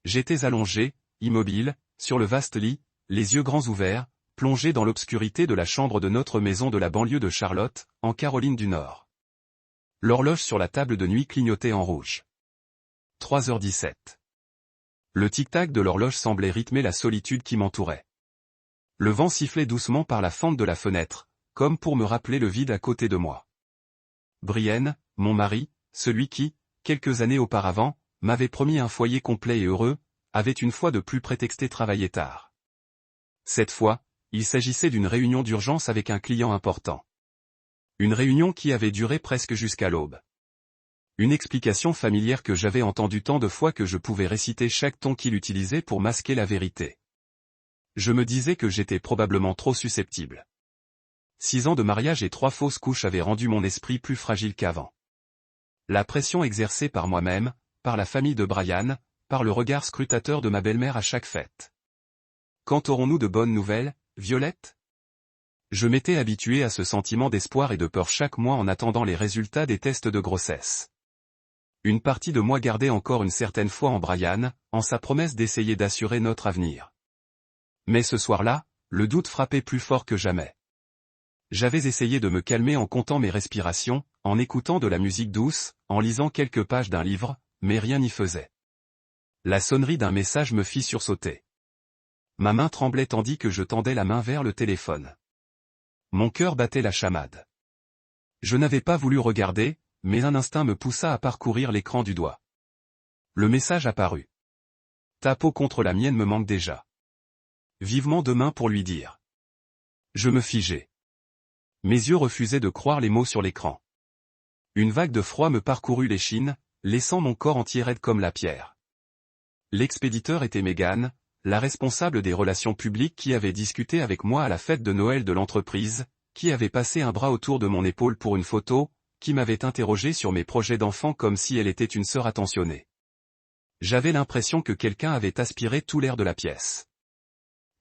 J'étais allongé, immobile, sur le vaste lit, les yeux grands ouverts, plongé dans l'obscurité de la chambre de notre maison de la banlieue de Charlotte, en Caroline du Nord. L'horloge sur la table de nuit clignotait en rouge. 3h17. Le tic-tac de l'horloge semblait rythmer la solitude qui m'entourait. Le vent sifflait doucement par la fente de la fenêtre, comme pour me rappeler le vide à côté de moi. Brienne, mon mari, celui qui, quelques années auparavant, m'avait promis un foyer complet et heureux, avait une fois de plus prétexté travailler tard. Cette fois, il s'agissait d'une réunion d'urgence avec un client important. Une réunion qui avait duré presque jusqu'à l'aube. Une explication familière que j'avais entendue tant de fois que je pouvais réciter chaque ton qu'il utilisait pour masquer la vérité. Je me disais que j'étais probablement trop susceptible. 6 ans de mariage et 3 fausses couches avaient rendu mon esprit plus fragile qu'avant. La pression exercée par moi-même, par la famille de Brian, par le regard scrutateur de ma belle-mère à chaque fête. Quand aurons-nous de bonnes nouvelles, Violette ? Je m'étais habitué à ce sentiment d'espoir et de peur chaque mois en attendant les résultats des tests de grossesse. Une partie de moi gardait encore une certaine foi en Brian, en sa promesse d'essayer d'assurer notre avenir. Mais ce soir-là, le doute frappait plus fort que jamais. J'avais essayé de me calmer en comptant mes respirations, en écoutant de la musique douce, en lisant quelques pages d'un livre, mais rien n'y faisait. La sonnerie d'un message me fit sursauter. Ma main tremblait tandis que je tendais la main vers le téléphone. Mon cœur battait la chamade. Je n'avais pas voulu regarder, mais un instinct me poussa à parcourir l'écran du doigt. Le message apparut. Ta peau contre la mienne me manque déjà. Vivement demain pour lui dire. Je me figeai. Mes yeux refusaient de croire les mots sur l'écran. Une vague de froid me parcourut l'échine, laissant mon corps entier raide comme la pierre. L'expéditeur était Megan, la responsable des relations publiques qui avait discuté avec moi à la fête de Noël de l'entreprise, qui avait passé un bras autour de mon épaule pour une photo, qui m'avait interrogé sur mes projets d'enfant comme si elle était une sœur attentionnée. J'avais l'impression que quelqu'un avait aspiré tout l'air de la pièce.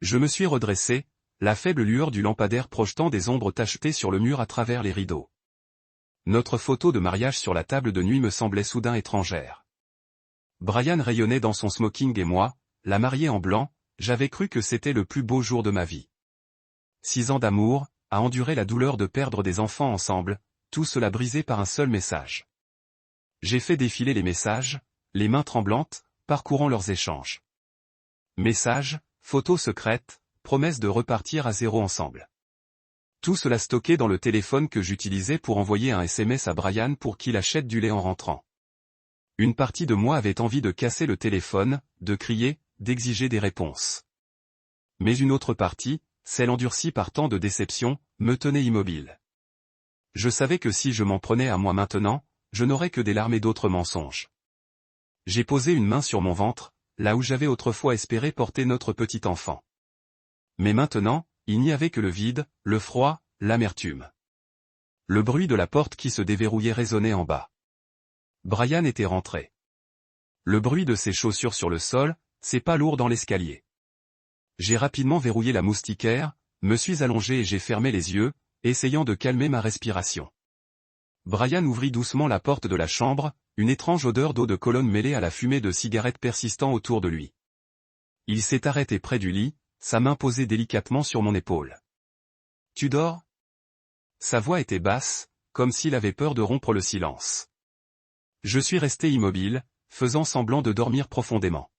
Je me suis redressé, la faible lueur du lampadaire projetant des ombres tachetées sur le mur à travers les rideaux. Notre photo de mariage sur la table de nuit me semblait soudain étrangère. Brian rayonnait dans son smoking et moi, la mariée en blanc, j'avais cru que c'était le plus beau jour de ma vie. 6 ans d'amour, à endurer la douleur de perdre des enfants ensemble, tout cela brisé par un seul message. J'ai fait défiler les messages, les mains tremblantes, parcourant leurs échanges. Messages, photos secrètes, promesse de repartir à zéro ensemble. Tout cela stocké dans le téléphone que j'utilisais pour envoyer un SMS à Brian pour qu'il achète du lait en rentrant. Une partie de moi avait envie de casser le téléphone, de crier, d'exiger des réponses. Mais une autre partie, celle endurcie par tant de déceptions, me tenait immobile. Je savais que si je m'en prenais à moi maintenant, je n'aurais que des larmes et d'autres mensonges. J'ai posé une main sur mon ventre, là où j'avais autrefois espéré porter notre petit enfant. Mais maintenant, il n'y avait que le vide, le froid, l'amertume. Le bruit de la porte qui se déverrouillait résonnait en bas. Brian était rentré. Le bruit de ses chaussures sur le sol, ses pas lourds dans l'escalier. J'ai rapidement verrouillé la moustiquaire, me suis allongé et j'ai fermé les yeux, essayant de calmer ma respiration. Brian ouvrit doucement la porte de la chambre, une étrange odeur d'eau de Cologne mêlée à la fumée de cigarettes persistant autour de lui. Il s'est arrêté près du lit, sa main posée délicatement sur mon épaule. « Tu dors ?» Sa voix était basse, comme s'il avait peur de rompre le silence. Je suis resté immobile, faisant semblant de dormir profondément.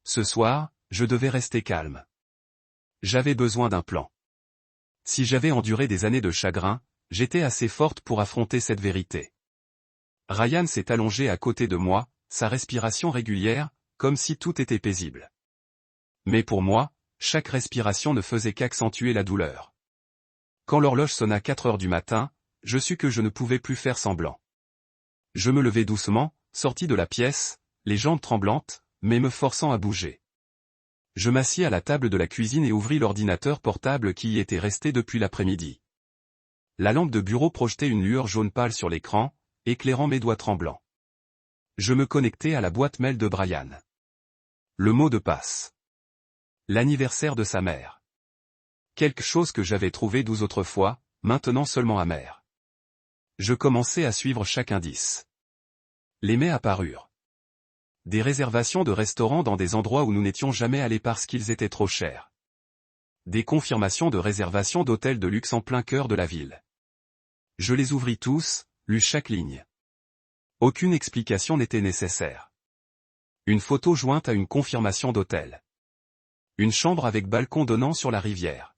Ce soir, je devais rester calme. J'avais besoin d'un plan. Si j'avais enduré des années de chagrin, j'étais assez forte pour affronter cette vérité. Ryan s'est allongé à côté de moi, sa respiration régulière, comme si tout était paisible. Mais pour moi, chaque respiration ne faisait qu'accentuer la douleur. Quand l'horloge sonna 4 heures du matin, je sus que je ne pouvais plus faire semblant. Je me levai doucement, sortis de la pièce, les jambes tremblantes, mais me forçant à bouger. Je m'assis à la table de la cuisine et ouvris l'ordinateur portable qui y était resté depuis l'après-midi. La lampe de bureau projetait une lueur jaune pâle sur l'écran, éclairant mes doigts tremblants. Je me connectai à la boîte mail de Brian. Le mot de passe. L'anniversaire de sa mère. Quelque chose que j'avais trouvé doux autrefois, maintenant seulement amer. Je commençai à suivre chaque indice. Les mets apparurent. Des réservations de restaurants dans des endroits où nous n'étions jamais allés parce qu'ils étaient trop chers. Des confirmations de réservations d'hôtels de luxe en plein cœur de la ville. Je les ouvris tous, lus chaque ligne. Aucune explication n'était nécessaire. Une photo jointe à une confirmation d'hôtel. Une chambre avec balcon donnant sur la rivière.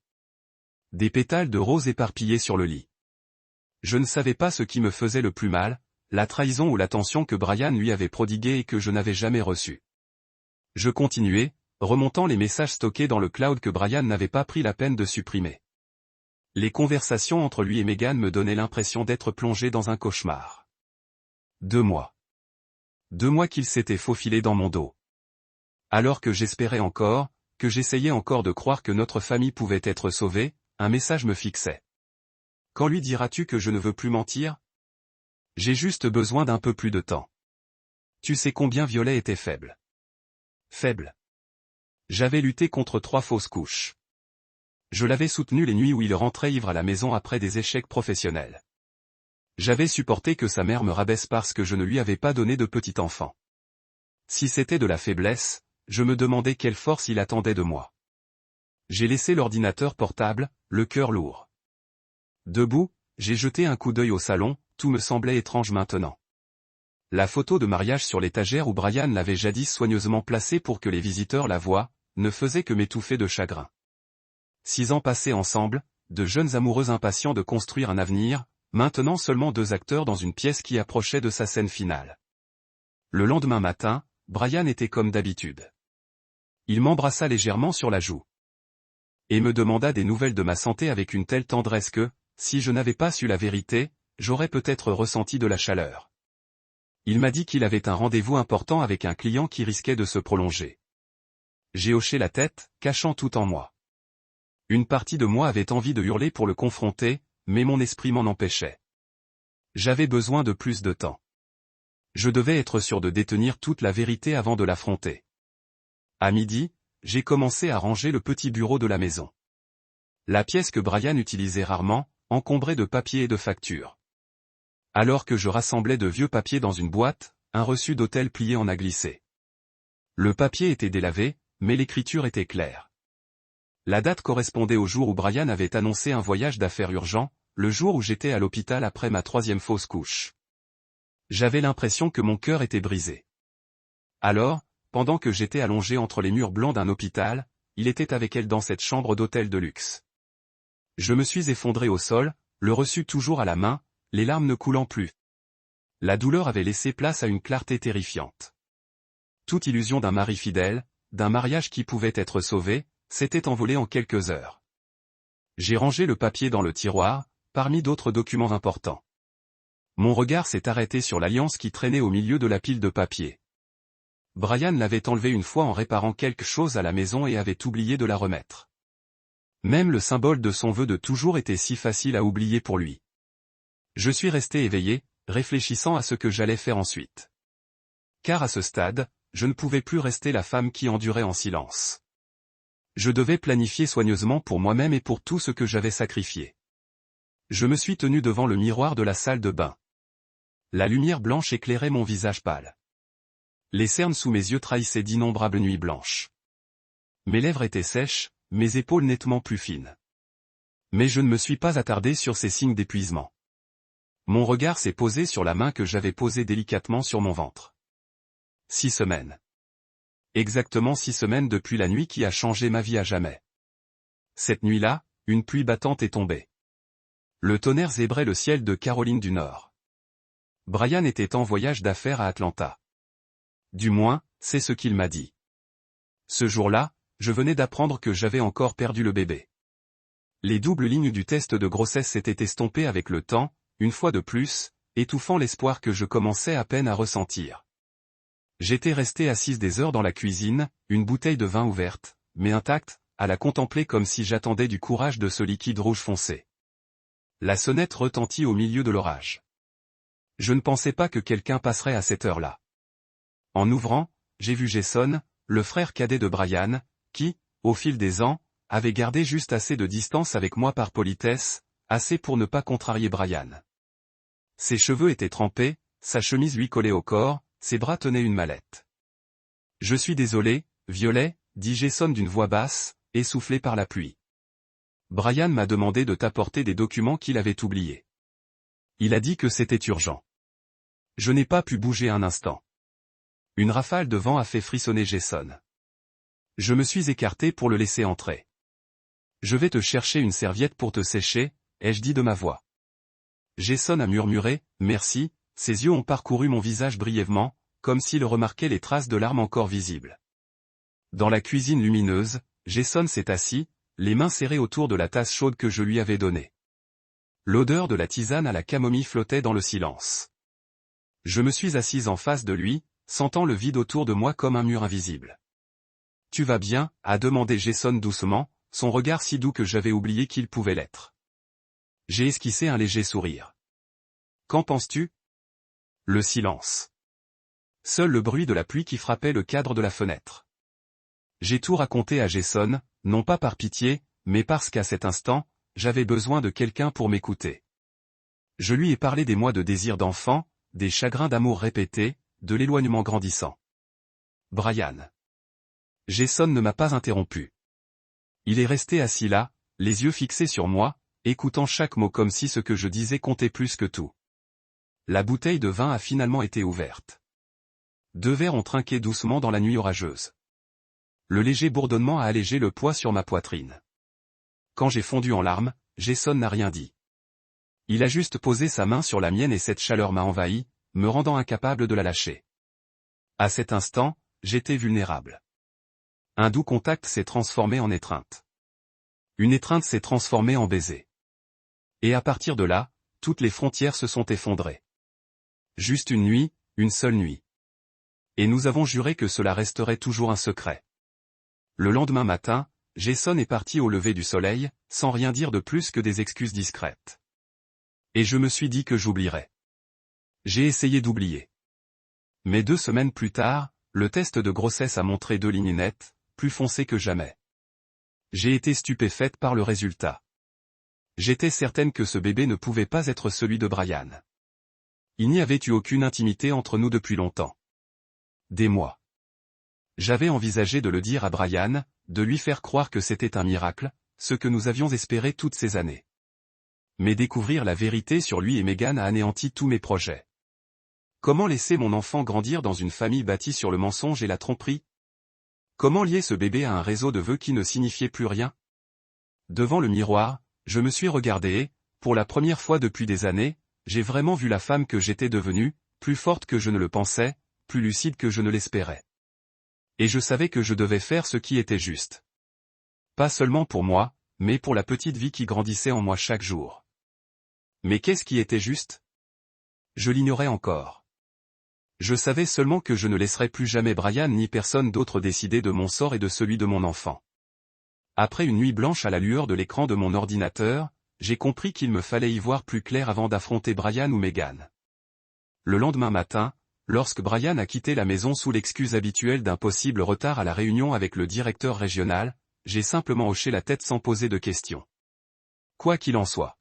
Des pétales de roses éparpillés sur le lit. Je ne savais pas ce qui me faisait le plus mal, la trahison ou l'attention que Brian lui avait prodiguée et que je n'avais jamais reçue. Je continuais, remontant les messages stockés dans le cloud que Brian n'avait pas pris la peine de supprimer. Les conversations entre lui et Meghan me donnaient l'impression d'être plongé dans un cauchemar. 2 mois. 2 mois qu'il s'était faufilé dans mon dos. Alors que j'espérais encore, que j'essayais encore de croire que notre famille pouvait être sauvée, un message me fixait. Quand lui diras-tu que je ne veux plus mentir? J'ai juste besoin d'un peu plus de temps. Tu sais combien Violet était faible. Faible. J'avais lutté contre 3 fausses couches. Je l'avais soutenu les nuits où il rentrait ivre à la maison après des échecs professionnels. J'avais supporté que sa mère me rabaisse parce que je ne lui avais pas donné de petit enfant. Si c'était de la faiblesse, je me demandais quelle force il attendait de moi. J'ai laissé l'ordinateur portable, le cœur lourd. Debout, j'ai jeté un coup d'œil au salon, tout me semblait étrange maintenant. La photo de mariage sur l'étagère où Brian l'avait jadis soigneusement placée pour que les visiteurs la voient, ne faisait que m'étouffer de chagrin. 6 ans passés ensemble, de jeunes amoureux impatients de construire un avenir, maintenant seulement 2 acteurs dans une pièce qui approchait de sa scène finale. Le lendemain matin, Brian était comme d'habitude. Il m'embrassa légèrement sur la joue. Et me demanda des nouvelles de ma santé avec une telle tendresse que, si je n'avais pas su la vérité, j'aurais peut-être ressenti de la chaleur. Il m'a dit qu'il avait un rendez-vous important avec un client qui risquait de se prolonger. J'ai hoché la tête, cachant tout en moi. Une partie de moi avait envie de hurler pour le confronter, mais mon esprit m'en empêchait. J'avais besoin de plus de temps. Je devais être sûr de détenir toute la vérité avant de l'affronter. À midi, j'ai commencé à ranger le petit bureau de la maison. La pièce que Brian utilisait rarement, encombrée de papiers et de factures. Alors que je rassemblais de vieux papiers dans une boîte, un reçu d'hôtel plié en a glissé. Le papier était délavé, mais l'écriture était claire. La date correspondait au jour où Brian avait annoncé un voyage d'affaires urgent, le jour où j'étais à l'hôpital après ma 3e fausse couche. J'avais l'impression que mon cœur était brisé. Alors, pendant que j'étais allongé entre les murs blancs d'un hôpital, il était avec elle dans cette chambre d'hôtel de luxe. Je me suis effondré au sol, le reçu toujours à la main, les larmes ne coulant plus. La douleur avait laissé place à une clarté terrifiante. Toute illusion d'un mari fidèle, d'un mariage qui pouvait être sauvé, s'était envolée en quelques heures. J'ai rangé le papier dans le tiroir, parmi d'autres documents importants. Mon regard s'est arrêté sur l'alliance qui traînait au milieu de la pile de papier. Brian l'avait enlevée une fois en réparant quelque chose à la maison et avait oublié de la remettre. Même le symbole de son vœu de toujours était si facile à oublier pour lui. Je suis resté éveillé, réfléchissant à ce que j'allais faire ensuite. Car à ce stade, je ne pouvais plus rester la femme qui endurait en silence. Je devais planifier soigneusement pour moi-même et pour tout ce que j'avais sacrifié. Je me suis tenu devant le miroir de la salle de bain. La lumière blanche éclairait mon visage pâle. Les cernes sous mes yeux trahissaient d'innombrables nuits blanches. Mes lèvres étaient sèches, mes épaules nettement plus fines. Mais je ne me suis pas attardé sur ces signes d'épuisement. Mon regard s'est posé sur la main que j'avais posée délicatement sur mon ventre. 6 semaines. Exactement 6 semaines depuis la nuit qui a changé ma vie à jamais. Cette nuit-là, une pluie battante est tombée. Le tonnerre zébrait le ciel de Caroline du Nord. Brian était en voyage d'affaires à Atlanta. Du moins, c'est ce qu'il m'a dit. Ce jour-là, je venais d'apprendre que j'avais encore perdu le bébé. Les doubles lignes du test de grossesse s'étaient estompées avec le temps, une fois de plus, étouffant l'espoir que je commençais à peine à ressentir. J'étais resté assise des heures dans la cuisine, une bouteille de vin ouverte, mais intacte, à la contempler comme si j'attendais du courage de ce liquide rouge foncé. La sonnette retentit au milieu de l'orage. Je ne pensais pas que quelqu'un passerait à cette heure-là. En ouvrant, j'ai vu Jason, le frère cadet de Brian, qui, au fil des ans, avait gardé juste assez de distance avec moi par politesse, assez pour ne pas contrarier Brian. Ses cheveux étaient trempés, sa chemise lui collait au corps, ses bras tenaient une mallette. Je suis désolé, Violet, dit Jason d'une voix basse, essoufflée par la pluie. Brian m'a demandé de t'apporter des documents qu'il avait oubliés. Il a dit que c'était urgent. Je n'ai pas pu bouger un instant. Une rafale de vent a fait frissonner Jason. Je me suis écarté pour le laisser entrer. Je vais te chercher une serviette pour te sécher, ai-je dit de ma voix. Jason a murmuré, merci, ses yeux ont parcouru mon visage brièvement, comme s'il remarquait les traces de larmes encore visibles. Dans la cuisine lumineuse, Jason s'est assis, les mains serrées autour de la tasse chaude que je lui avais donnée. L'odeur de la tisane à la camomille flottait dans le silence. Je me suis assise en face de lui, sentant le vide autour de moi comme un mur invisible. « Tu vas bien ?» a demandé Jason doucement, son regard si doux que j'avais oublié qu'il pouvait l'être. J'ai esquissé un léger sourire. « Qu'en penses-tu » Le silence. Seul le bruit de la pluie qui frappait le cadre de la fenêtre. J'ai tout raconté à Jason, non pas par pitié, mais parce qu'à cet instant, j'avais besoin de quelqu'un pour m'écouter. Je lui ai parlé des mois de désir d'enfant, des chagrins d'amour répétés, de l'éloignement grandissant. Brian. Jason ne m'a pas interrompu. Il est resté assis là, les yeux fixés sur moi, écoutant chaque mot comme si ce que je disais comptait plus que tout. La bouteille de vin a finalement été ouverte. 2 verres ont trinqué doucement dans la nuit orageuse. Le léger bourdonnement a allégé le poids sur ma poitrine. Quand j'ai fondu en larmes, Jason n'a rien dit. Il a juste posé sa main sur la mienne et cette chaleur m'a envahi, me rendant incapable de la lâcher. À cet instant, j'étais vulnérable. Un doux contact s'est transformé en étreinte. Une étreinte s'est transformée en baiser. Et à partir de là, toutes les frontières se sont effondrées. Juste une nuit, une seule nuit. Et nous avons juré que cela resterait toujours un secret. Le lendemain matin, Jason est parti au lever du soleil, sans rien dire de plus que des excuses discrètes. Et je me suis dit que j'oublierais. J'ai essayé d'oublier. Mais 2 semaines plus tard, le test de grossesse a montré 2 lignes nettes, plus foncées que jamais. J'ai été stupéfaite par le résultat. J'étais certaine que ce bébé ne pouvait pas être celui de Brian. Il n'y avait eu aucune intimité entre nous depuis longtemps. Des mois. J'avais envisagé de le dire à Brian, de lui faire croire que c'était un miracle, ce que nous avions espéré toutes ces années. Mais découvrir la vérité sur lui et Meghan a anéanti tous mes projets. Comment laisser mon enfant grandir dans une famille bâtie sur le mensonge et la tromperie? Comment lier ce bébé à un réseau de vœux qui ne signifiait plus rien? Devant le miroir, je me suis regardé et, pour la première fois depuis des années, j'ai vraiment vu la femme que j'étais devenue, plus forte que je ne le pensais, plus lucide que je ne l'espérais. Et je savais que je devais faire ce qui était juste. Pas seulement pour moi, mais pour la petite vie qui grandissait en moi chaque jour. Mais qu'est-ce qui était juste? Je l'ignorais encore. Je savais seulement que je ne laisserais plus jamais Brian ni personne d'autre décider de mon sort et de celui de mon enfant. Après une nuit blanche à la lueur de l'écran de mon ordinateur, j'ai compris qu'il me fallait y voir plus clair avant d'affronter Brian ou Meghan. Le lendemain matin, lorsque Brian a quitté la maison sous l'excuse habituelle d'un possible retard à la réunion avec le directeur régional, j'ai simplement hoché la tête sans poser de questions. Quoi qu'il en soit.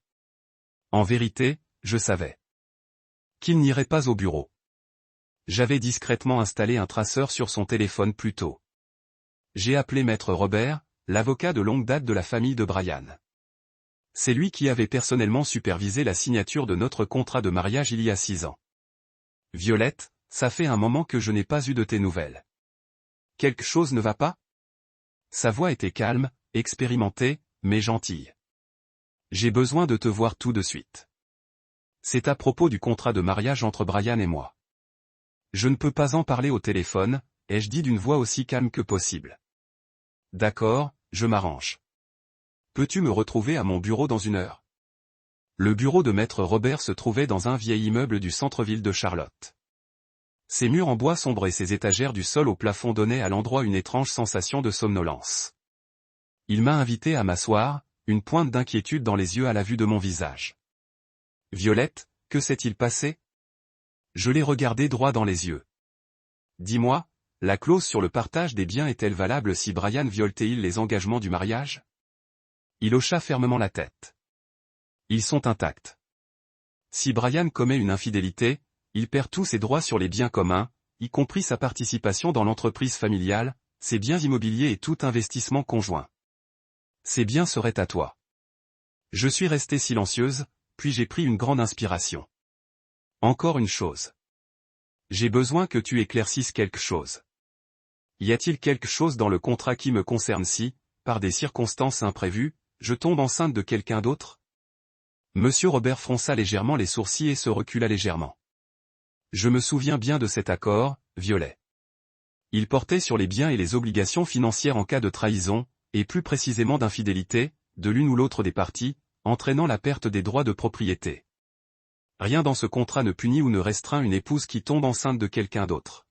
En vérité, je savais qu'il n'irait pas au bureau. J'avais discrètement installé un traceur sur son téléphone plus tôt. J'ai appelé Maître Robert, l'avocat de longue date de la famille de Brian. C'est lui qui avait personnellement supervisé la signature de notre contrat de mariage il y a 6 ans. Violette, ça fait un moment que je n'ai pas eu de tes nouvelles. Quelque chose ne va pas? Sa voix était calme, expérimentée, mais gentille. J'ai besoin de te voir tout de suite. C'est à propos du contrat de mariage entre Brian et moi. Je ne peux pas en parler au téléphone, ai-je dit d'une voix aussi calme que possible. D'accord, je m'arrange. Peux-tu me retrouver à mon bureau dans 1 heure? Le bureau de Maître Robert se trouvait dans un vieil immeuble du centre-ville de Charlotte. Ses murs en bois sombre et ses étagères du sol au plafond donnaient à l'endroit une étrange sensation de somnolence. Il m'a invité à m'asseoir, une pointe d'inquiétude dans les yeux à la vue de mon visage. Violette, que s'est-il passé? Je l'ai regardé droit dans les yeux. Dis-moi, la clause sur le partage des biens est-elle valable si Brian viole-t-il les engagements du mariage? Il hocha fermement la tête. Ils sont intacts. Si Brian commet une infidélité, il perd tous ses droits sur les biens communs, y compris sa participation dans l'entreprise familiale, ses biens immobiliers et tout investissement conjoint. Ces biens seraient à toi. Je suis restée silencieuse, puis j'ai pris une grande inspiration. Encore une chose. J'ai besoin que tu éclaircisses quelque chose. Y a-t-il quelque chose dans le contrat qui me concerne si, par des circonstances imprévues, je tombe enceinte de quelqu'un d'autre? Monsieur Robert fronça légèrement les sourcils et se recula légèrement. Je me souviens bien de cet accord, Violet. Il portait sur les biens et les obligations financières en cas de trahison, et plus précisément d'infidélité, de l'une ou l'autre des parties, entraînant la perte des droits de propriété. Rien dans ce contrat ne punit ou ne restreint une épouse qui tombe enceinte de quelqu'un d'autre.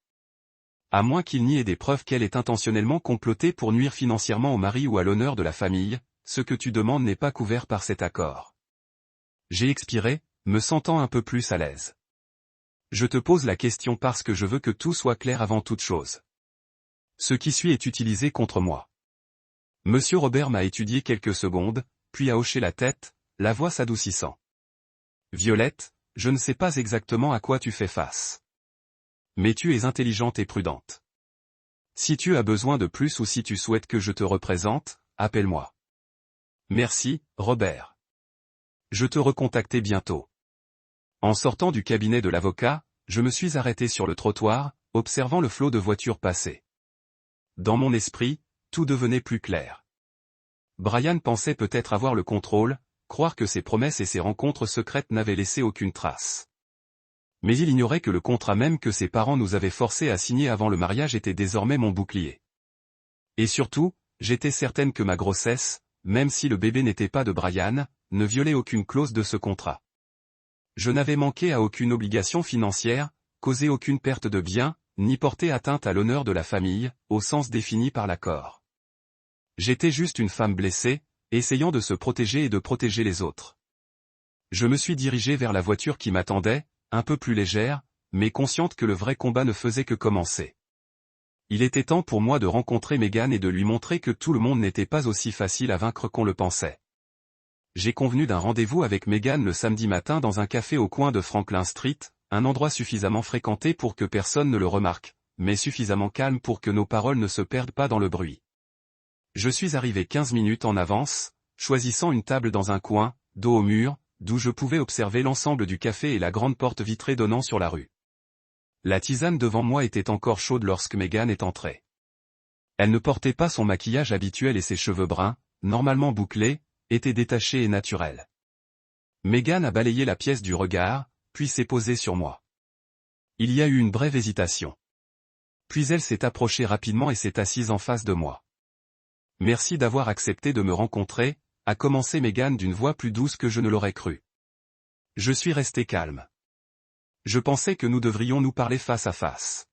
À moins qu'il n'y ait des preuves qu'elle est intentionnellement complotée pour nuire financièrement au mari ou à l'honneur de la famille, ce que tu demandes n'est pas couvert par cet accord. J'ai expiré, me sentant un peu plus à l'aise. Je te pose la question parce que je veux que tout soit clair avant toute chose. Ce qui suit est utilisé contre moi. Monsieur Robert m'a étudié quelques secondes, puis a hoché la tête, la voix s'adoucissant. Violette, je ne sais pas exactement à quoi tu fais face. Mais tu es intelligente et prudente. Si tu as besoin de plus ou si tu souhaites que je te représente, appelle-moi. Merci, Robert. Je te recontacterai bientôt. En sortant du cabinet de l'avocat, je me suis arrêté sur le trottoir, observant le flot de voitures passer. Dans mon esprit, tout devenait plus clair. Brian pensait peut-être avoir le contrôle, croire que ses promesses et ses rencontres secrètes n'avaient laissé aucune trace. Mais il ignorait que le contrat même que ses parents nous avaient forcés à signer avant le mariage était désormais mon bouclier. Et surtout, j'étais certaine que ma grossesse, même si le bébé n'était pas de Brian, ne violait aucune clause de ce contrat. Je n'avais manqué à aucune obligation financière, causé aucune perte de biens, ni porté atteinte à l'honneur de la famille, au sens défini par l'accord. J'étais juste une femme blessée, essayant de se protéger et de protéger les autres. Je me suis dirigé vers la voiture qui m'attendait, un peu plus légère, mais consciente que le vrai combat ne faisait que commencer. Il était temps pour moi de rencontrer Megan et de lui montrer que tout le monde n'était pas aussi facile à vaincre qu'on le pensait. J'ai convenu d'un rendez-vous avec Megan le samedi matin dans un café au coin de Franklin Street, un endroit suffisamment fréquenté pour que personne ne le remarque, mais suffisamment calme pour que nos paroles ne se perdent pas dans le bruit. Je suis arrivé 15 minutes en avance, choisissant une table dans un coin, dos au mur, d'où je pouvais observer l'ensemble du café et la grande porte vitrée donnant sur la rue. La tisane devant moi était encore chaude lorsque Megan est entrée. Elle ne portait pas son maquillage habituel et ses cheveux bruns, normalement bouclés, étaient détachés et naturels. Megan a balayé la pièce du regard, puis s'est posée sur moi. Il y a eu une brève hésitation. Puis elle s'est approchée rapidement et s'est assise en face de moi. Merci d'avoir accepté de me rencontrer, a commencé Megan d'une voix plus douce que je ne l'aurais cru. Je suis resté calme. Je pensais que nous devrions nous parler face à face.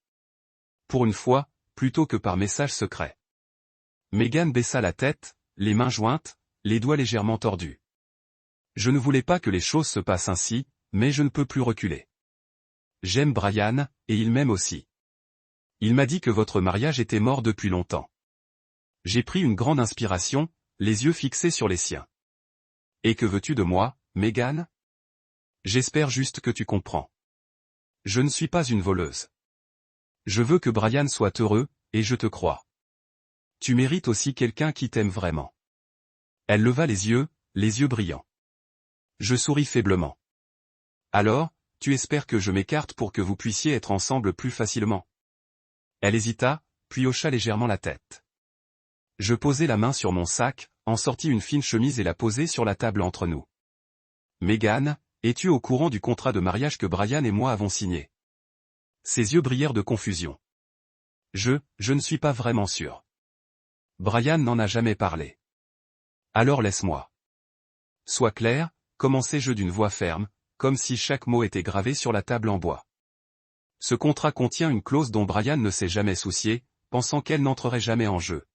Pour une fois, plutôt que par message secret. Megan baissa la tête, les mains jointes, les doigts légèrement tordus. Je ne voulais pas que les choses se passent ainsi, mais je ne peux plus reculer. J'aime Brian, et il m'aime aussi. Il m'a dit que votre mariage était mort depuis longtemps. J'ai pris une grande inspiration, les yeux fixés sur les siens. Et que veux-tu de moi, Megan? J'espère juste que tu comprends. Je ne suis pas une voleuse. Je veux que Brian soit heureux, et je te crois. Tu mérites aussi quelqu'un qui t'aime vraiment. Elle leva les yeux brillants. Je souris faiblement. Alors, tu espères que je m'écarte pour que vous puissiez être ensemble plus facilement? Elle hésita, puis hocha légèrement la tête. Je posai la main sur mon sac, en sortis une fine chemise et la posai sur la table entre nous. Megan, es-tu au courant du contrat de mariage que Brian et moi avons signé? Ses yeux brillèrent de confusion. Je ne suis pas vraiment sûr. Brian n'en a jamais parlé. Alors laisse-moi. Sois clair, commençai-je d'une voix ferme, comme si chaque mot était gravé sur la table en bois. Ce contrat contient une clause dont Brian ne s'est jamais soucié, pensant qu'elle n'entrerait jamais en jeu.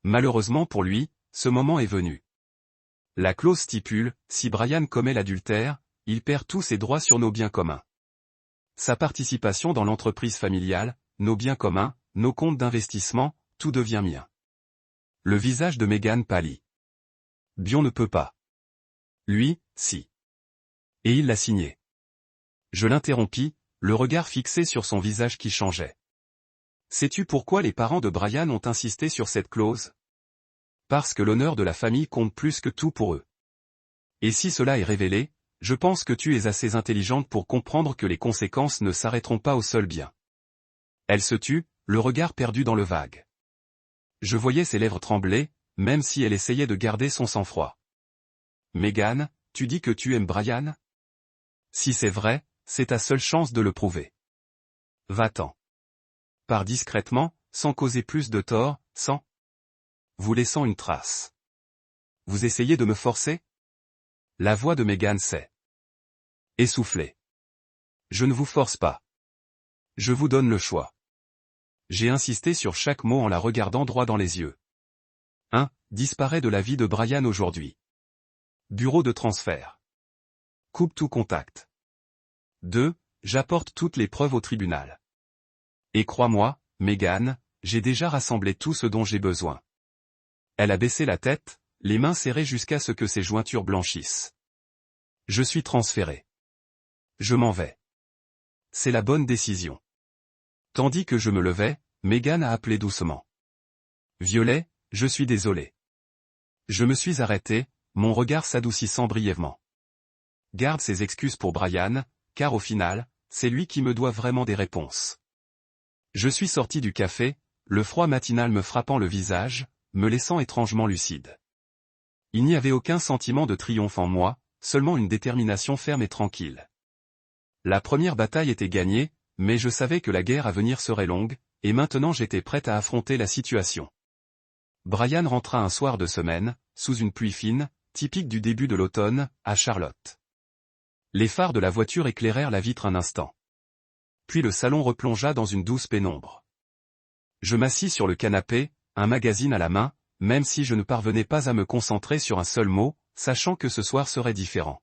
Malheureusement pour lui, ce moment est venu. La clause stipule, si Brian commet l'adultère, il perd tous ses droits sur nos biens communs. Sa participation dans l'entreprise familiale, nos biens communs, nos comptes d'investissement, tout devient mien. Le visage de Megan pâlit. Bion ne peut pas. Lui, si. Et il l'a signé. Je l'interrompis, le regard fixé sur son visage qui changeait. Sais-tu pourquoi les parents de Brian ont insisté sur cette clause? Parce que l'honneur de la famille compte plus que tout pour eux. Et si cela est révélé, je pense que tu es assez intelligente pour comprendre que les conséquences ne s'arrêteront pas au seul bien. Elle se tut, le regard perdu dans le vague. Je voyais ses lèvres trembler, même si elle essayait de garder son sang-froid. Megan, tu dis que tu aimes Brian? Si c'est vrai, c'est ta seule chance de le prouver. Va-t'en. Pars discrètement, sans causer plus de tort, sans vous laissant une trace. Vous essayez de me forcer? La voix de Megan s'est essoufflée. Je ne vous force pas. Je vous donne le choix. J'ai insisté sur chaque mot en la regardant droit dans les yeux. 1. Disparaît de la vie de Brian aujourd'hui. Bureau de transfert. Coupe tout contact. 2. J'apporte toutes les preuves au tribunal. Et crois-moi, Megan, j'ai déjà rassemblé tout ce dont j'ai besoin. Elle a baissé la tête, les mains serrées jusqu'à ce que ses jointures blanchissent. Je suis transféré. Je m'en vais. C'est la bonne décision. Tandis que je me levais, Megan a appelé doucement. Violet, je suis désolé. Je me suis arrêté, mon regard s'adoucissant brièvement. Garde ses excuses pour Brian, car au final, c'est lui qui me doit vraiment des réponses. Je suis sorti du café, le froid matinal me frappant le visage, me laissant étrangement lucide. Il n'y avait aucun sentiment de triomphe en moi, seulement une détermination ferme et tranquille. La première bataille était gagnée, mais je savais que la guerre à venir serait longue, et maintenant j'étais prête à affronter la situation. Brian rentra un soir de semaine, sous une pluie fine, typique du début de l'automne, à Charlotte. Les phares de la voiture éclairèrent la vitre un instant. Puis le salon replongea dans une douce pénombre. Je m'assis sur le canapé, un magazine à la main, même si je ne parvenais pas à me concentrer sur un seul mot, sachant que ce soir serait différent.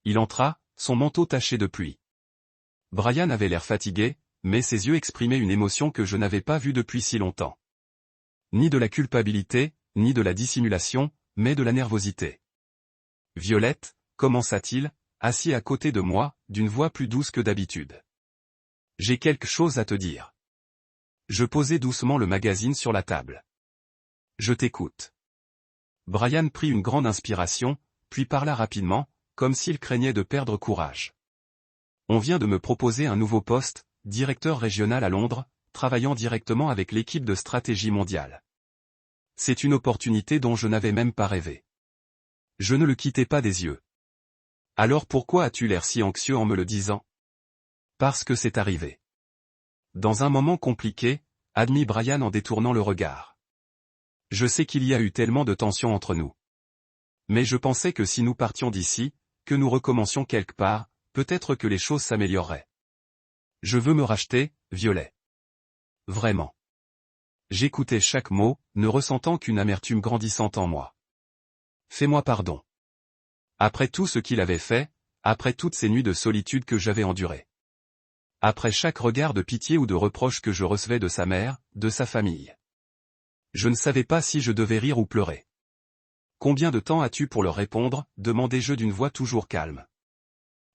Il entra, son manteau taché de pluie. Brian avait l'air fatigué, mais ses yeux exprimaient une émotion que je n'avais pas vue depuis si longtemps. Ni de la culpabilité, ni de la dissimulation, mais de la nervosité. Violette, commença-t-il, assis à côté de moi, d'une voix plus douce que d'habitude. J'ai quelque chose à te dire. Je posai doucement le magazine sur la table. Je t'écoute. Brian prit une grande inspiration, puis parla rapidement, comme s'il craignait de perdre courage. On vient de me proposer un nouveau poste, directeur régional à Londres, travaillant directement avec l'équipe de stratégie mondiale. C'est une opportunité dont je n'avais même pas rêvé. Je ne le quittais pas des yeux. Alors pourquoi as-tu l'air si anxieux en me le disant? Parce que c'est arrivé. Dans un moment compliqué, admit Brian en détournant le regard. Je sais qu'il y a eu tellement de tensions entre nous. Mais je pensais que si nous partions d'ici, que nous recommencions quelque part, peut-être que les choses s'amélioreraient. Je veux me racheter, Violet. Vraiment. J'écoutais chaque mot, ne ressentant qu'une amertume grandissante en moi. Fais-moi pardon. Après tout ce qu'il avait fait, après toutes ces nuits de solitude que j'avais endurées. Après chaque regard de pitié ou de reproche que je recevais de sa mère, de sa famille. Je ne savais pas si je devais rire ou pleurer. Combien de temps as-tu pour leur répondre, demandai-je d'une voix toujours calme.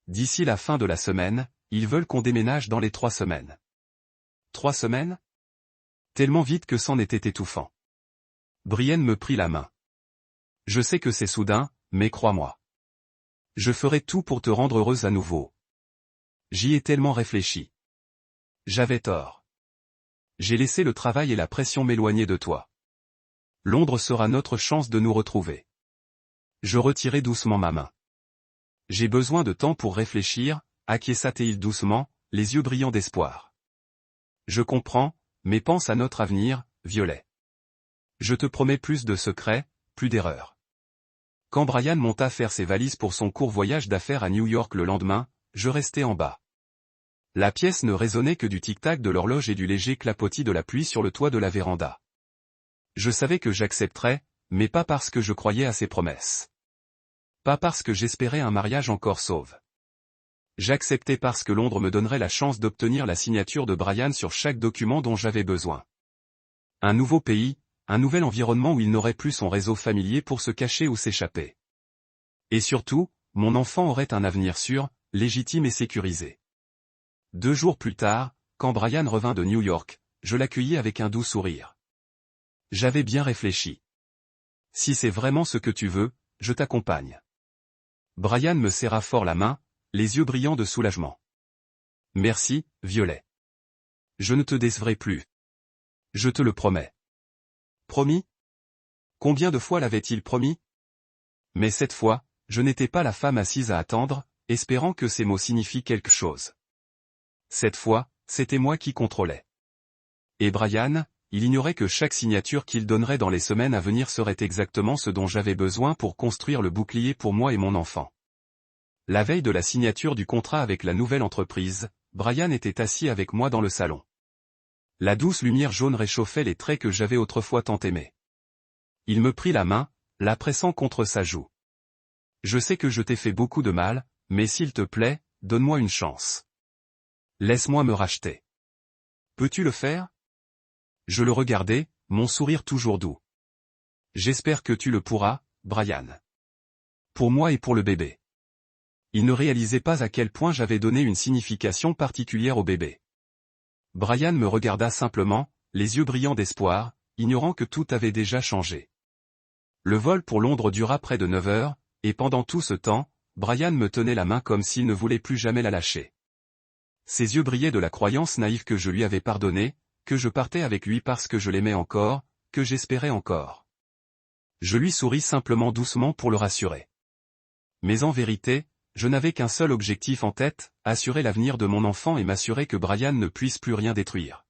D'ici la fin de la semaine, ils veulent qu'on déménage dans les 3 semaines. 3 semaines? Tellement vite que c'en était étouffant. Brienne me prit la main. Je sais que c'est soudain, mais crois-moi. Je ferai tout pour te rendre heureuse à nouveau. J'y ai tellement réfléchi. J'avais tort. J'ai laissé le travail et la pression m'éloigner de toi. Londres sera notre chance de nous retrouver. Je retirai doucement ma main. J'ai besoin de temps pour réfléchir, acquiesça-t-il doucement, les yeux brillants d'espoir. Je comprends, mais pense à notre avenir, Violet. Je te promets plus de secrets, plus d'erreurs. Quand Brian monta faire ses valises pour son court voyage d'affaires à New York le lendemain, je restais en bas. La pièce ne résonnait que du tic-tac de l'horloge et du léger clapotis de la pluie sur le toit de la véranda. Je savais que j'accepterais, mais pas parce que je croyais à ses promesses. Pas parce que j'espérais un mariage encore sauve. J'acceptais parce que Londres me donnerait la chance d'obtenir la signature de Brian sur chaque document dont j'avais besoin. Un nouveau pays, un nouvel environnement où il n'aurait plus son réseau familier pour se cacher ou s'échapper. Et surtout, mon enfant aurait un avenir sûr, légitime et sécurisé. 2 jours plus tard, quand Brian revint de New York, je l'accueillis avec un doux sourire. J'avais bien réfléchi. Si c'est vraiment ce que tu veux, je t'accompagne. Brian me serra fort la main, les yeux brillants de soulagement. Merci, Violet. Je ne te décevrai plus. Je te le promets. Promis? Combien de fois l'avait-il promis? Mais cette fois, je n'étais pas la femme assise à attendre, espérant que ces mots signifient quelque chose. Cette fois, c'était moi qui contrôlais. Et Brian, il ignorait que chaque signature qu'il donnerait dans les semaines à venir serait exactement ce dont j'avais besoin pour construire le bouclier pour moi et mon enfant. La veille de la signature du contrat avec la nouvelle entreprise, Brian était assis avec moi dans le salon. La douce lumière jaune réchauffait les traits que j'avais autrefois tant aimés. Il me prit la main, la pressant contre sa joue. Je sais que je t'ai fait beaucoup de mal, mais s'il te plaît, donne-moi une chance. Laisse-moi me racheter. Peux-tu le faire? Je le regardais, mon sourire toujours doux. J'espère que tu le pourras, Brian. Pour moi et pour le bébé. Il ne réalisait pas à quel point j'avais donné une signification particulière au bébé. Brian me regarda simplement, les yeux brillants d'espoir, ignorant que tout avait déjà changé. Le vol pour Londres dura près de 9 heures, et pendant tout ce temps, Brian me tenait la main comme s'il ne voulait plus jamais la lâcher. Ses yeux brillaient de la croyance naïve que je lui avais pardonné, que je partais avec lui parce que je l'aimais encore, que j'espérais encore. Je lui souris simplement doucement pour le rassurer. Mais en vérité, je n'avais qu'un seul objectif en tête, assurer l'avenir de mon enfant et m'assurer que Brian ne puisse plus rien détruire.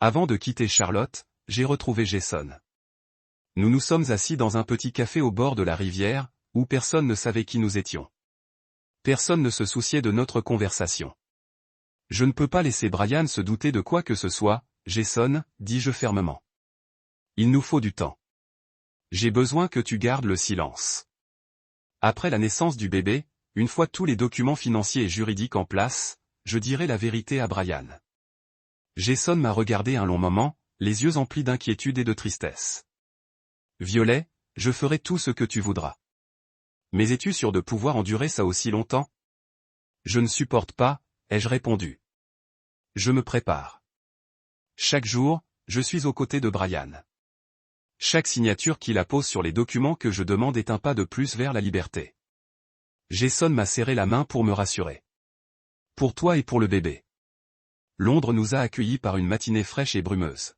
Avant de quitter Charlotte, j'ai retrouvé Jason. Nous nous sommes assis dans un petit café au bord de la rivière, où personne ne savait qui nous étions. Personne ne se souciait de notre conversation. Je ne peux pas laisser Brian se douter de quoi que ce soit, Jason, dis-je fermement. Il nous faut du temps. J'ai besoin que tu gardes le silence. Après la naissance du bébé, une fois tous les documents financiers et juridiques en place, je dirai la vérité à Brian. Jason m'a regardé un long moment, les yeux emplis d'inquiétude et de tristesse. Violet, je ferai tout ce que tu voudras. Mais es-tu sûr de pouvoir endurer ça aussi longtemps? Je ne supporte pas, ai-je répondu. Je me prépare. Chaque jour, je suis aux côtés de Brian. Chaque signature qu'il appose sur les documents que je demande est un pas de plus vers la liberté. Jason m'a serré la main pour me rassurer. Pour toi et pour le bébé. Londres nous a accueillis par une matinée fraîche et brumeuse.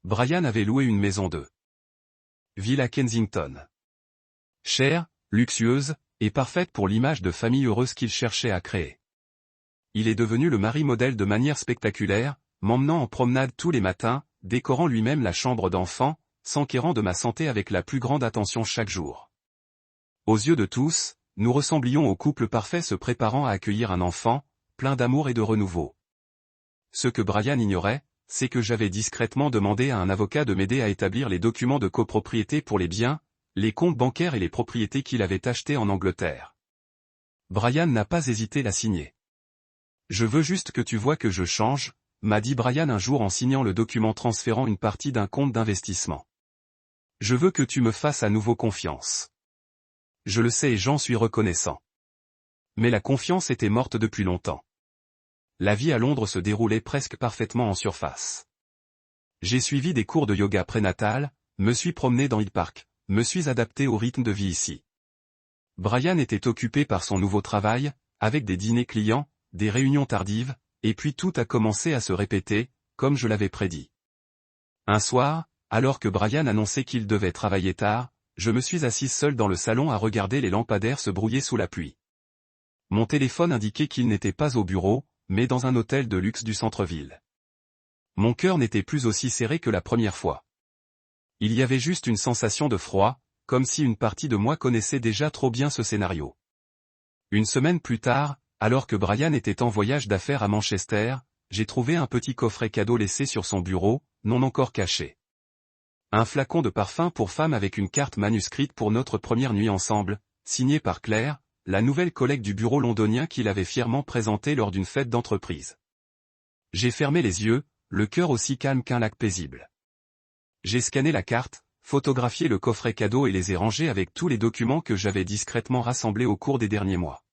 Brian avait loué une maison de ville à Kensington. Chère, luxueuse, et parfaite pour l'image de famille heureuse qu'il cherchait à créer. Il est devenu le mari modèle de manière spectaculaire, m'emmenant en promenade tous les matins, décorant lui-même la chambre d'enfant, s'enquérant de ma santé avec la plus grande attention chaque jour. Aux yeux de tous, nous ressemblions au couple parfait se préparant à accueillir un enfant, plein d'amour et de renouveau. Ce que Brian ignorait, c'est que j'avais discrètement demandé à un avocat de m'aider à établir les documents de copropriété pour les biens, les comptes bancaires et les propriétés qu'il avait achetées en Angleterre. Brian n'a pas hésité à signer. Je veux juste que tu vois que je change, m'a dit Brian un jour en signant le document transférant une partie d'un compte d'investissement. Je veux que tu me fasses à nouveau confiance. Je le sais et j'en suis reconnaissant. Mais la confiance était morte depuis longtemps. La vie à Londres se déroulait presque parfaitement en surface. J'ai suivi des cours de yoga prénatal, me suis promené dans Hyde Park, me suis adapté au rythme de vie ici. Brian était occupé par son nouveau travail, avec des dîners clients, des réunions tardives, et puis tout a commencé à se répéter, comme je l'avais prédit. Un soir, alors que Brian annonçait qu'il devait travailler tard, je me suis assise seule dans le salon à regarder les lampadaires se brouiller sous la pluie. Mon téléphone indiquait qu'il n'était pas au bureau, mais dans un hôtel de luxe du centre-ville. Mon cœur n'était plus aussi serré que la première fois. Il y avait juste une sensation de froid, comme si une partie de moi connaissait déjà trop bien ce scénario. Une semaine plus tard, alors que Brian était en voyage d'affaires à Manchester, j'ai trouvé un petit coffret cadeau laissé sur son bureau, non encore caché. Un flacon de parfum pour femme avec une carte manuscrite pour notre première nuit ensemble, signée par Claire, la nouvelle collègue du bureau londonien qu'il avait fièrement présentée lors d'une fête d'entreprise. J'ai fermé les yeux, le cœur aussi calme qu'un lac paisible. J'ai scanné la carte, photographié le coffret cadeau et les ai rangés avec tous les documents que j'avais discrètement rassemblés au cours des derniers mois.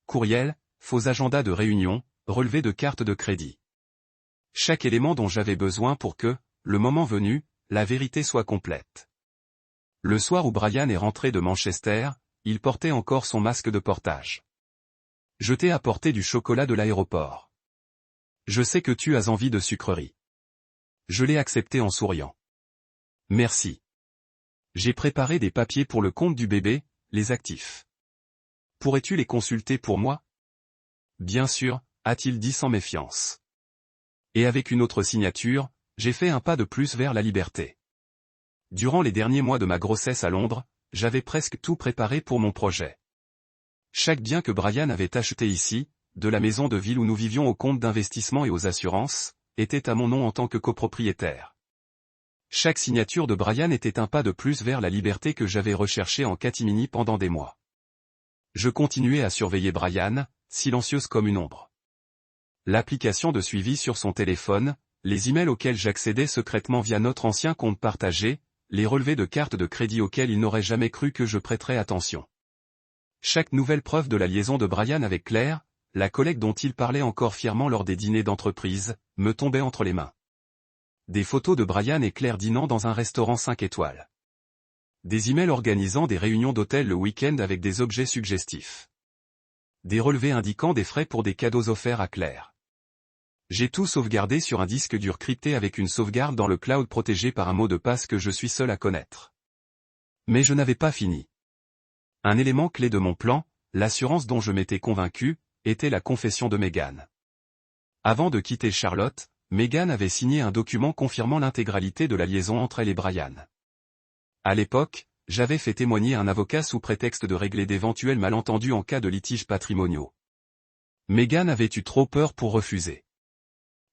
Courriel, faux agenda de réunion, relevé de carte de crédit. Chaque élément dont j'avais besoin pour que, le moment venu, la vérité soit complète. Le soir où Brian est rentré de Manchester, il portait encore son masque de portage. Je t'ai apporté du chocolat de l'aéroport. Je sais que tu as envie de sucreries. Je l'ai accepté en souriant. Merci. J'ai préparé des papiers pour le compte du bébé, les actifs. Pourrais-tu les consulter pour moi? Bien sûr, a-t-il dit sans méfiance. Et avec une autre signature, j'ai fait un pas de plus vers la liberté. Durant les derniers mois de ma grossesse à Londres, j'avais presque tout préparé pour mon projet. Chaque bien que Brian avait acheté ici, de la maison de ville où nous vivions au compte d'investissement et aux assurances, était à mon nom en tant que copropriétaire. Chaque signature de Brian était un pas de plus vers la liberté que j'avais recherchée en catimini pendant des mois. Je continuais à surveiller Brian, silencieuse comme une ombre. L'application de suivi sur son téléphone, les emails auxquels j'accédais secrètement via notre ancien compte partagé, les relevés de cartes de crédit auxquels il n'aurait jamais cru que je prêterais attention. Chaque nouvelle preuve de la liaison de Brian avec Claire, la collègue dont il parlait encore fièrement lors des dîners d'entreprise, me tombait entre les mains. Des photos de Brian et Claire dînant dans un restaurant 5 étoiles. Des emails organisant des réunions d'hôtel le week-end avec des objets suggestifs. Des relevés indiquant des frais pour des cadeaux offerts à Claire. J'ai tout sauvegardé sur un disque dur crypté avec une sauvegarde dans le cloud protégé par un mot de passe que je suis seul à connaître. Mais je n'avais pas fini. Un élément clé de mon plan, l'assurance dont je m'étais convaincu, était la confession de Meghan. Avant de quitter Charlotte, Meghan avait signé un document confirmant l'intégralité de la liaison entre elle et Brian. À l'époque, j'avais fait témoigner un avocat sous prétexte de régler d'éventuels malentendus en cas de litiges patrimoniaux. Meghan avait eu trop peur pour refuser.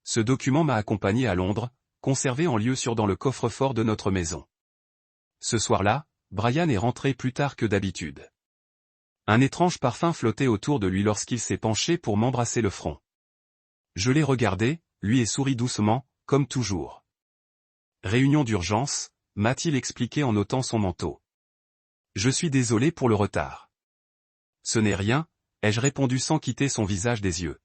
Ce document m'a accompagné à Londres, conservé en lieu sûr dans le coffre-fort de notre maison. Ce soir-là, Brian est rentré plus tard que d'habitude. Un étrange parfum flottait autour de lui lorsqu'il s'est penché pour m'embrasser le front. Je l'ai regardé, lui ai souri doucement, comme toujours. Réunion d'urgence, m'a-t-il expliqué en ôtant son manteau. Je suis désolé pour le retard. Ce n'est rien, ai-je répondu sans quitter son visage des yeux.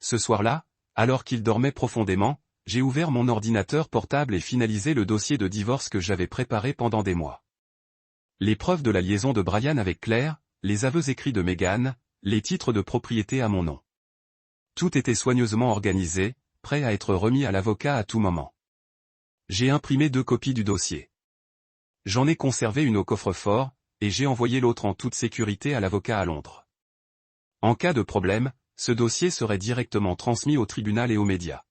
Ce soir-là, alors qu'il dormait profondément, j'ai ouvert mon ordinateur portable et finalisé le dossier de divorce que j'avais préparé pendant des mois. Les preuves de la liaison de Brian avec Claire, les aveux écrits de Meghan, les titres de propriété à mon nom. Tout était soigneusement organisé, prêt à être remis à l'avocat à tout moment. J'ai imprimé 2 copies du dossier. J'en ai conservé une au coffre-fort, et j'ai envoyé l'autre en toute sécurité à l'avocat à Londres. En cas de problème, ce dossier serait directement transmis au tribunal et aux médias.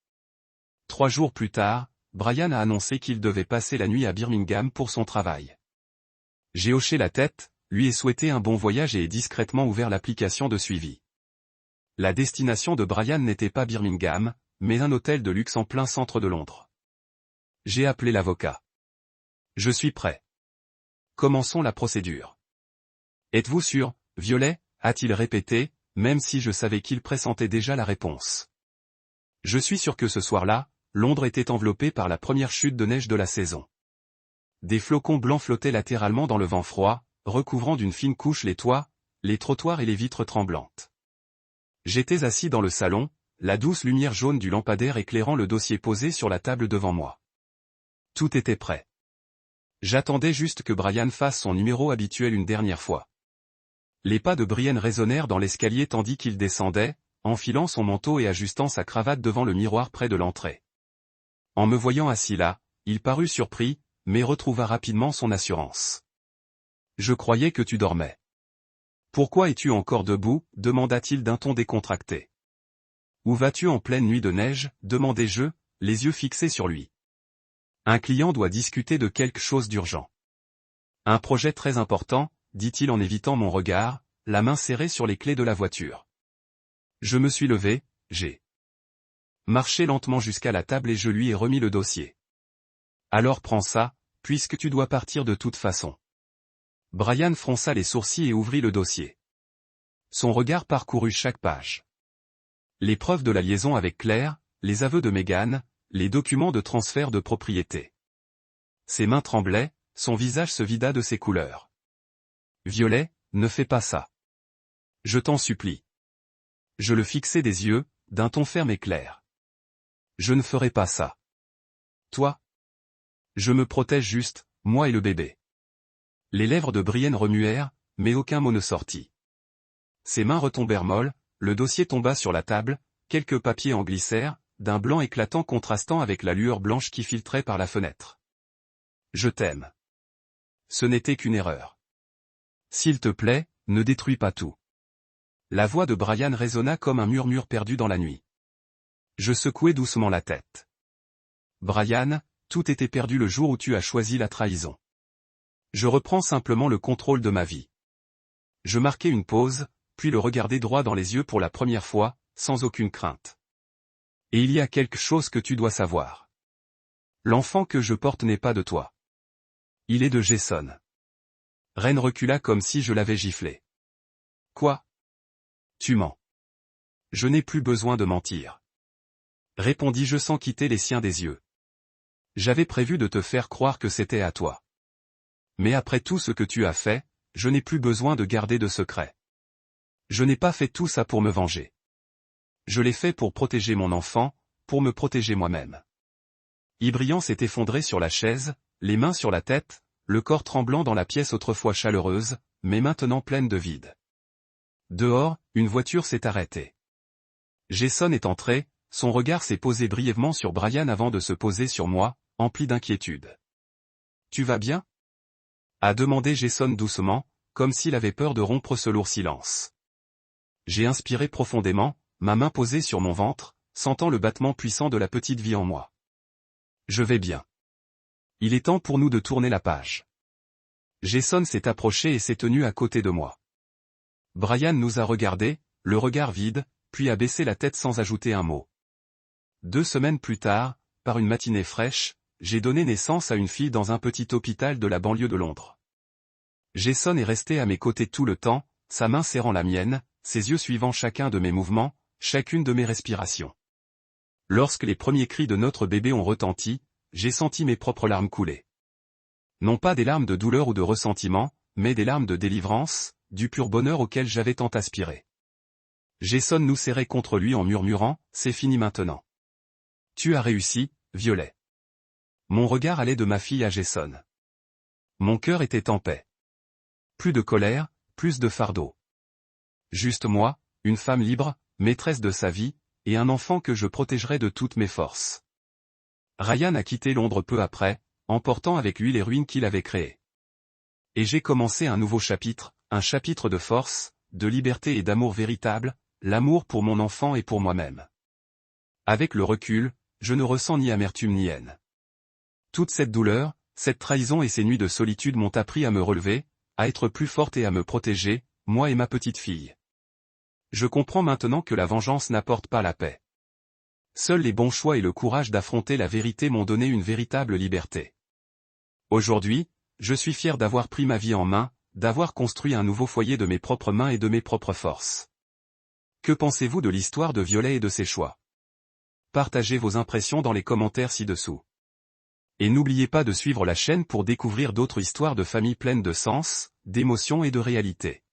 3 jours plus tard, Brian a annoncé qu'il devait passer la nuit à Birmingham pour son travail. J'ai hoché la tête, lui ai souhaité un bon voyage et ai discrètement ouvert l'application de suivi. La destination de Brian n'était pas Birmingham, mais un hôtel de luxe en plein centre de Londres. J'ai appelé l'avocat. Je suis prêt. Commençons la procédure. Êtes-vous sûr, Violet, a-t-il répété, même si je savais qu'il pressentait déjà la réponse. Je suis sûr que ce soir-là, Londres était enveloppée par la première chute de neige de la saison. Des flocons blancs flottaient latéralement dans le vent froid, recouvrant d'une fine couche les toits, les trottoirs et les vitres tremblantes. J'étais assis dans le salon, la douce lumière jaune du lampadaire éclairant le dossier posé sur la table devant moi. Tout était prêt. J'attendais juste que Brian fasse son numéro habituel une dernière fois. Les pas de Brian résonnèrent dans l'escalier tandis qu'il descendait, enfilant son manteau et ajustant sa cravate devant le miroir près de l'entrée. En me voyant assis là, il parut surpris, mais retrouva rapidement son assurance. « Je croyais que tu dormais. »« Pourquoi es-tu encore debout ?» demanda-t-il d'un ton décontracté. « Où vas-tu en pleine nuit de neige ?» demandai-je, les yeux fixés sur lui. « Un client doit discuter de quelque chose d'urgent. »« Un projet très important » dit-il en évitant mon regard, la main serrée sur les clés de la voiture. Je me suis levé, j'ai marché lentement jusqu'à la table et je lui ai remis le dossier. Alors prends ça, puisque tu dois partir de toute façon. Brian fronça les sourcils et ouvrit le dossier. Son regard parcourut chaque page. Les preuves de la liaison avec Claire, les aveux de Meghan, les documents de transfert de propriété. Ses mains tremblaient, son visage se vida de ses couleurs. Violet, ne fais pas ça. Je t'en supplie. Je le fixai des yeux, d'un ton ferme et clair. Je ne ferai pas ça. Toi? Je me protège juste, moi et le bébé. Les lèvres de Brienne remuèrent, mais aucun mot ne sortit. Ses mains retombèrent molles, le dossier tomba sur la table, quelques papiers en glissèrent, d'un blanc éclatant contrastant avec la lueur blanche qui filtrait par la fenêtre. Je t'aime. Ce n'était qu'une erreur. S'il te plaît, ne détruis pas tout. La voix de Brian résonna comme un murmure perdu dans la nuit. Je secouai doucement la tête. Brian, tout était perdu le jour où tu as choisi la trahison. Je reprends simplement le contrôle de ma vie. Je marquai une pause, puis le regardai droit dans les yeux pour la première fois, sans aucune crainte. Et il y a quelque chose que tu dois savoir. L'enfant que je porte n'est pas de toi. Il est de Jason. Ren recula comme si je l'avais giflé. Quoi? Tu mens. Je n'ai plus besoin de mentir. Répondis-je sans quitter les siens des yeux. J'avais prévu de te faire croire que c'était à toi. Mais après tout ce que tu as fait, je n'ai plus besoin de garder de secret. Je n'ai pas fait tout ça pour me venger. Je l'ai fait pour protéger mon enfant, pour me protéger moi-même. Ibrian s'est effondré sur la chaise, les mains sur la tête, le corps tremblant dans la pièce autrefois chaleureuse, mais maintenant pleine de vide. Dehors, une voiture s'est arrêtée. Jason est entré, son regard s'est posé brièvement sur Brian avant de se poser sur moi, empli d'inquiétude. « Tu vas bien ?» a demandé Jason doucement, comme s'il avait peur de rompre ce lourd silence. J'ai inspiré profondément, ma main posée sur mon ventre, sentant le battement puissant de la petite vie en moi. Je vais bien. Il est temps pour nous de tourner la page. Jason s'est approché et s'est tenu à côté de moi. Brian nous a regardés, le regard vide, puis a baissé la tête sans ajouter un mot. 2 semaines plus tard, par une matinée fraîche, j'ai donné naissance à une fille dans un petit hôpital de la banlieue de Londres. Jason est resté à mes côtés tout le temps, sa main serrant la mienne, ses yeux suivant chacun de mes mouvements, chacune de mes respirations. Lorsque les premiers cris de notre bébé ont retenti, j'ai senti mes propres larmes couler. Non pas des larmes de douleur ou de ressentiment, mais des larmes de délivrance, du pur bonheur auquel j'avais tant aspiré. Jason nous serrait contre lui en murmurant, « C'est fini maintenant. Tu as réussi, Violet. » Mon regard allait de ma fille à Jason. Mon cœur était en paix. Plus de colère, plus de fardeau. Juste moi, une femme libre, maîtresse de sa vie, et un enfant que je protégerai de toutes mes forces. Ryan a quitté Londres peu après, emportant avec lui les ruines qu'il avait créées. Et j'ai commencé un nouveau chapitre, un chapitre de force, de liberté et d'amour véritable, l'amour pour mon enfant et pour moi-même. Avec le recul, je ne ressens ni amertume ni haine. Toute cette douleur, cette trahison et ces nuits de solitude m'ont appris à me relever, à être plus forte et à me protéger, moi et ma petite fille. Je comprends maintenant que la vengeance n'apporte pas la paix. Seuls les bons choix et le courage d'affronter la vérité m'ont donné une véritable liberté. Aujourd'hui, je suis fier d'avoir pris ma vie en main, d'avoir construit un nouveau foyer de mes propres mains et de mes propres forces. Que pensez-vous de l'histoire de Violet et de ses choix? Partagez vos impressions dans les commentaires ci-dessous. Et n'oubliez pas de suivre la chaîne pour découvrir d'autres histoires de familles pleines de sens, d'émotions et de réalité.